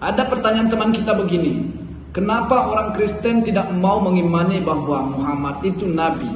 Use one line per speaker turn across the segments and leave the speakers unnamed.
Ada pertanyaan teman kita begini, kenapa orang Kristen tidak mau mengimani bahwa Muhammad itu nabi?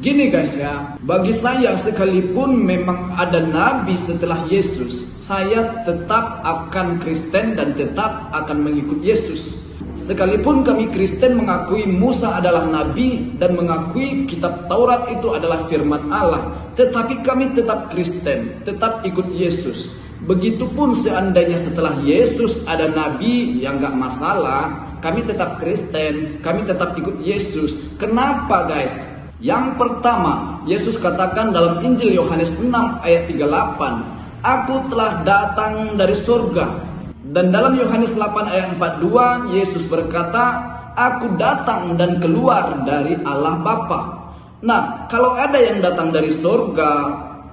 Gini guys ya, bagi saya sekalipun memang ada nabi setelah Yesus, saya tetap akan Kristen dan tetap akan mengikut Yesus. Sekalipun kami Kristen mengakui Musa adalah nabi dan mengakui kitab Taurat itu adalah firman Allah, tetapi kami tetap Kristen, tetap ikut Yesus. Begitupun seandainya setelah Yesus ada nabi, yang gak masalah, kami tetap Kristen, kami tetap ikut Yesus. Kenapa guys? Yang pertama, Yesus katakan dalam Injil Yohanes 6 ayat 38, Aku telah datang dari surga. Dan dalam Yohanes 8 ayat 42, Yesus berkata, Aku datang dan keluar dari Allah Bapa. Nah, kalau ada yang datang dari surga,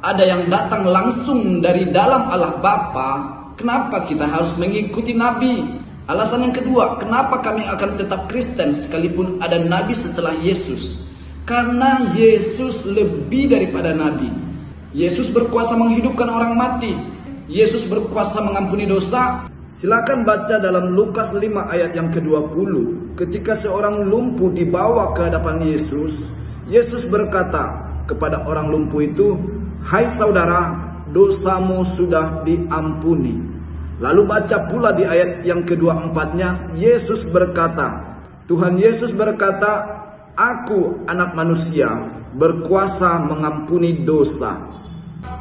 ada yang datang langsung dari dalam Allah Bapa, kenapa kita harus mengikuti nabi? Alasan yang kedua, kenapa kami akan tetap Kristen sekalipun ada nabi setelah Yesus? Karena Yesus lebih daripada nabi. Yesus berkuasa menghidupkan orang mati. Yesus berkuasa mengampuni dosa. Silakan baca dalam Lukas 5 ayat yang ke-20. Ketika seorang lumpuh dibawa ke hadapan Yesus, Yesus berkata kepada orang lumpuh itu, Hai saudara, dosamu sudah diampuni. Lalu baca pula di ayat yang ke-24-nya, Yesus berkata, Tuhan Yesus berkata, Aku anak manusia berkuasa mengampuni dosa.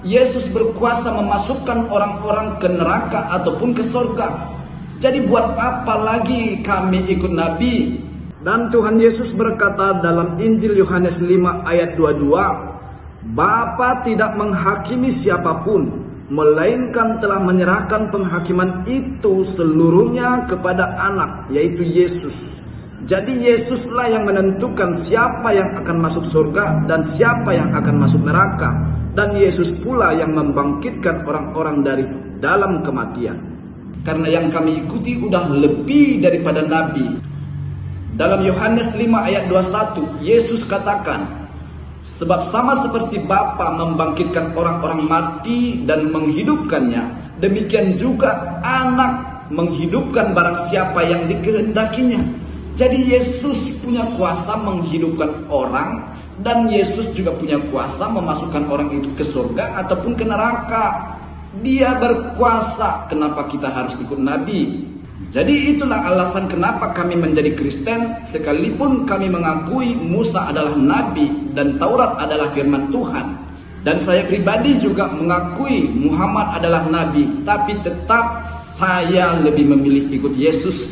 Yesus berkuasa memasukkan orang-orang ke neraka ataupun ke surga. Jadi buat apa lagi kami ikut nabi? Dan Tuhan Yesus berkata dalam Injil Yohanes 5 ayat 22, Bapa tidak menghakimi siapapun, melainkan telah menyerahkan penghakiman itu seluruhnya kepada anak, yaitu Yesus. Jadi Yesuslah yang menentukan siapa yang akan masuk surga dan siapa yang akan masuk neraka. Dan Yesus pula yang membangkitkan orang-orang dari dalam kematian. Karena yang kami ikuti udah lebih daripada nabi. Dalam Yohanes 5 ayat 21, Yesus katakan, Sebab sama seperti Bapa membangkitkan orang-orang mati dan menghidupkannya, demikian juga anak menghidupkan barang siapa yang dikehendakinya. Jadi Yesus punya kuasa menghidupkan orang, dan Yesus juga punya kuasa memasukkan orang itu ke surga ataupun ke neraka. Dia berkuasa, kenapa kita harus ikut nabi? Jadi itulah alasan kenapa kami menjadi Kristen, sekalipun kami mengakui Musa adalah nabi dan Taurat adalah firman Tuhan. Dan saya pribadi juga mengakui Muhammad adalah nabi, tapi tetap saya lebih memilih ikut Yesus.